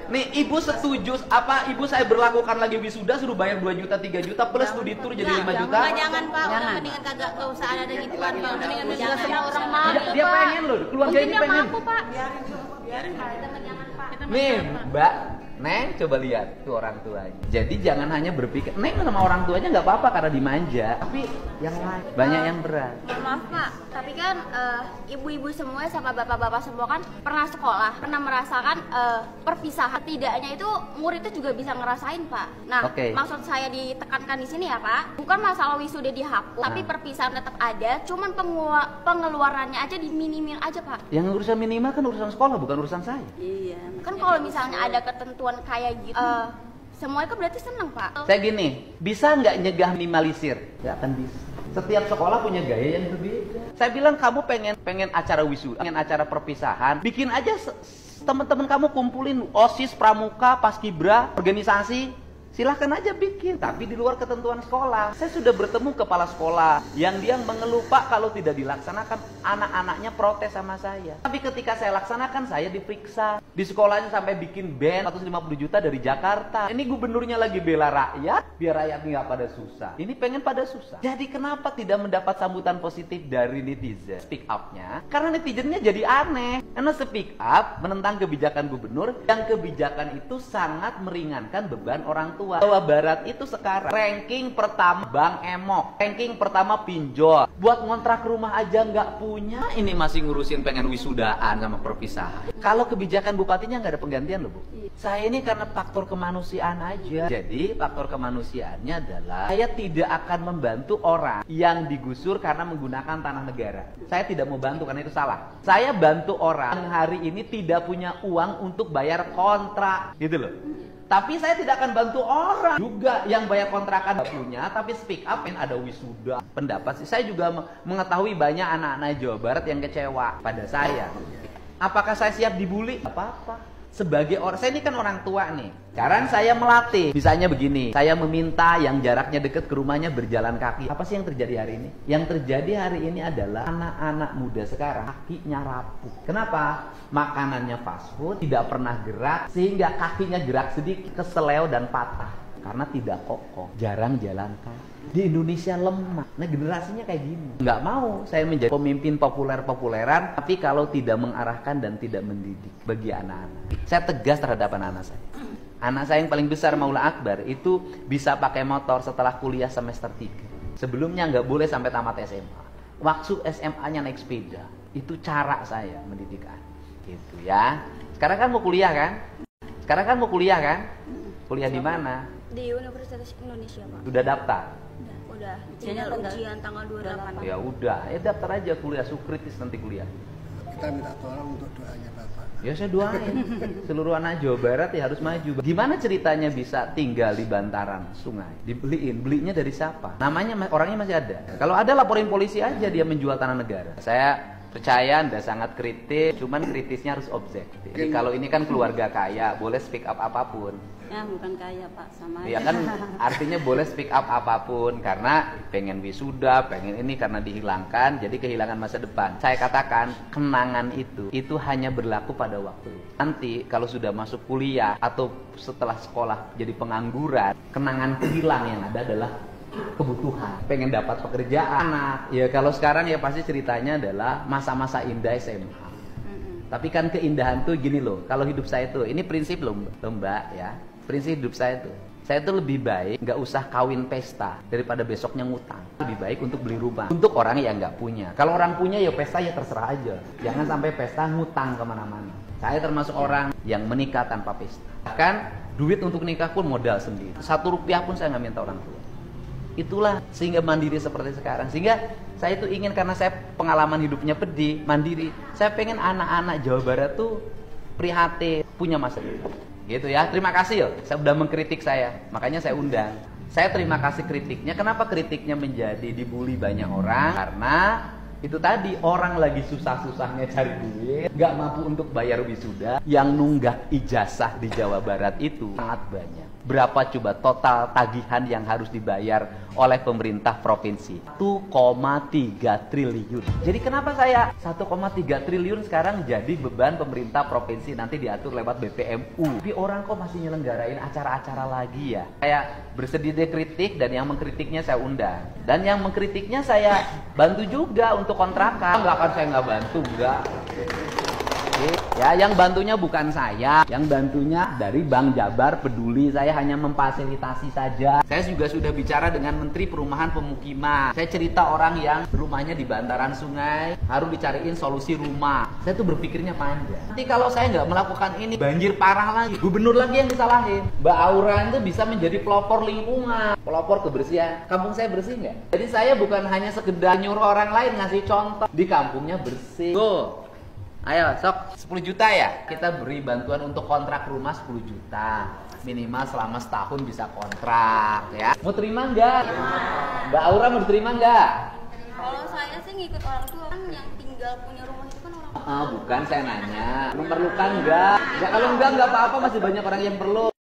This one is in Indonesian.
Nih ibu setuju apa ibu saya berlakukan lagi wisuda suruh bayar 2 juta 3 juta plus studi tour jadi 5 juta? Jangan Pak, udah mendingan kagak usah ada gituan Pak, mendingan Jangan semua orang mau. Dia pengen loh, keluarga ini pengen. Mampu, Pak. biarin jangan Pak. Nih Mbak, Neng coba lihat tuh orang tuanya. Jadi jangan hanya berpikir Neng sama orang tuanya nggak apa-apa karena dimanja, tapi yang lain banyak yang berat. Maaf Pak, tapi kan ibu-ibu semua sama bapak-bapak semua kan pernah sekolah, pernah merasakan perpisahan. Tidaknya itu murid itu juga bisa ngerasain Pak. Nah, maksud saya ditekankan di sini ya Pak, bukan masalah wisuda dihapus, tapi perpisahan tetap ada, cuman pengeluarannya aja diminimin aja Pak. Yang urusan minimal kan urusan sekolah, bukan urusan saya. Iya. Kan kalau misalnya ada ketentuan kayak gitu, semua itu berarti seneng Pak. Saya gini, bisa nggak nyegah minimalisir? Nggak akan bisa. Setiap sekolah punya gaya yang berbeda. Saya bilang kamu pengen acara wisuda, pengen acara perpisahan, bikin aja teman-teman kamu kumpulin OSIS, pramuka, paskibra, organisasi. Silahkan aja bikin, tapi di luar ketentuan sekolah. Saya sudah bertemu kepala sekolah yang dia mengeluh, Pak, kalau tidak dilaksanakan anak-anaknya protes sama saya. Tapi ketika saya laksanakan, saya diperiksa. Di sekolahnya sampai bikin band 150 juta dari Jakarta. Ini gubernurnya lagi bela rakyat, biar rakyat nggak pada susah. Ini pengen pada susah. Jadi kenapa tidak mendapat sambutan positif dari netizen? Speak up-nya, karena netizennya jadi aneh. Karena speak up menentang kebijakan gubernur, yang kebijakan itu sangat meringankan beban orang tua. Jawa Barat itu sekarang ranking pertama Bang Emok, ranking pertama pinjol. Buat ngontrak rumah aja nggak punya, ini masih ngurusin pengen wisudaan sama perpisahan. Kalau kebijakan bupatinya nggak ada penggantian loh Bu. Saya ini karena faktor kemanusiaan aja. Jadi faktor kemanusiaannya adalah saya tidak akan membantu orang yang digusur karena menggunakan tanah negara. Saya tidak mau bantu karena itu salah. Saya bantu orang yang hari ini tidak punya uang untuk bayar kontrak, gitu loh. Tapi saya tidak akan bantu orang juga yang bayar kontrakan gak punya, tapi speak up, ada wisuda. Pendapat sih, saya juga mengetahui banyak anak-anak Jawa Barat yang kecewa pada saya. Apakah saya siap dibully? Gak apa-apa. Sebagai orang, saya ini kan orang tua nih. Sekarang saya melatih. Misalnya begini, saya meminta yang jaraknya dekat ke rumahnya berjalan kaki. Apa sih yang terjadi hari ini? Yang terjadi hari ini adalah anak-anak muda sekarang kakinya rapuh. Kenapa? Makanannya fast food, tidak pernah gerak, sehingga kakinya gerak sedikit, keseleo dan patah. Karena tidak kokoh, jarang jalan kaki. Di Indonesia lemah. Nah generasinya kayak gini. Nggak mau saya menjadi pemimpin populer-populeran, tapi kalau tidak mengarahkan dan tidak mendidik bagi anak-anak. Saya tegas terhadap anak-anak saya. Anak saya yang paling besar Maula Akbar itu bisa pakai motor setelah kuliah semester 3. Sebelumnya nggak boleh sampai tamat SMA. Waktu SMA-nya naik sepeda. Itu cara saya mendidik anak. Gitu ya. Sekarang kan mau kuliah kan? Kuliah di mana? Di Universitas Indonesia Pak. Sudah daftar? Udah. Tinggal ujian tanggal 28. Ya udah, daftar aja kuliah, kritis nanti kuliah. Kita minta tolong untuk doanya Bapak. Ya saya doain. Seluruh anak Jawa Barat ya harus maju. Gimana ceritanya bisa tinggal di bantaran sungai? Belinya dari siapa? Namanya orangnya masih ada. Kalau ada laporin polisi aja dia menjual tanah negara. Saya percaya Anda sangat kritis, cuman kritisnya harus objektif. Jadi kalau ini kan keluarga kaya, boleh speak up apapun. Ya bukan kaya Pak, sama aja. Ya kan artinya boleh speak up apapun karena pengen wisuda, pengen ini karena dihilangkan, jadi kehilangan masa depan. Saya katakan kenangan itu hanya berlaku pada waktu. Nanti kalau sudah masuk kuliah atau setelah sekolah jadi pengangguran, kenangan hilang, yang ada adalah kebutuhan, pengen dapat pekerjaan. Ya kalau sekarang ya pasti ceritanya adalah masa-masa indah SMA. Tapi kan keindahan tuh gini loh, kalau hidup saya tuh, ini prinsip loh Mbak ya. Prinsip hidup saya tuh lebih baik nggak usah kawin pesta daripada besoknya ngutang. Lebih baik untuk beli rumah untuk orang yang nggak punya. Kalau orang punya ya pesta ya terserah aja. Jangan sampai pesta ngutang kemana-mana. Saya termasuk orang yang menikah tanpa pesta. Bahkan duit untuk nikah pun modal sendiri. 1 rupiah pun saya nggak minta orang tua. Itulah sehingga mandiri seperti sekarang. Sehingga saya itu ingin, karena saya pengalaman hidupnya pedih, mandiri. Saya pengen anak-anak Jawa Barat tuh prihatin, punya masa depan. Gitu ya. Terima kasih loh. Saya udah mengkritik saya. Makanya saya undang. Saya terima kasih kritiknya. Kenapa kritiknya menjadi dibully banyak orang? Karena itu tadi, orang lagi susah-susahnya cari duit, nggak mampu untuk bayar wisuda. Yang nunggak ijazah di Jawa Barat itu sangat banyak. Berapa coba total tagihan yang harus dibayar oleh pemerintah provinsi? 1,3 triliun. Jadi kenapa saya 1,3 triliun sekarang jadi beban pemerintah provinsi, nanti diatur lewat BPMU. Tapi orang kok masih nyelenggarain acara-acara lagi ya? Saya bersedia kritik dan yang mengkritiknya saya undang. Dan yang mengkritiknya saya bantu juga untuk kontrakan. Enggak kan saya nggak bantu, enggak. Ya, yang bantunya bukan saya, yang bantunya dari Bank Jabar Peduli. Saya hanya memfasilitasi saja. Saya juga sudah bicara dengan Menteri Perumahan Pemukiman. Saya cerita orang yang rumahnya di bantaran sungai, harus dicariin solusi rumah. Saya tuh berpikirnya panjang. Nanti kalau saya nggak melakukan ini, banjir parah lagi, gubernur lagi yang disalahin. Mbak Aura itu bisa menjadi pelopor lingkungan, pelopor kebersihan. Kampung saya bersih nggak? Jadi saya bukan hanya sekedar nyuruh orang lain ngasih contoh, di kampungnya bersih. Tuh. Ayo, sok 10 juta ya? Kita beri bantuan untuk kontrak rumah 10 juta. Minimal selama setahun bisa kontrak ya. Mau terima nggak? Mbak Aura mau diterima nggak? Kalau saya sih ngikut orang tua, kan yang tinggal punya rumah itu kan orang tua. Bukan, saya nanya. Memerlukan nggak? Ya kalau nggak apa-apa, masih banyak orang yang perlu.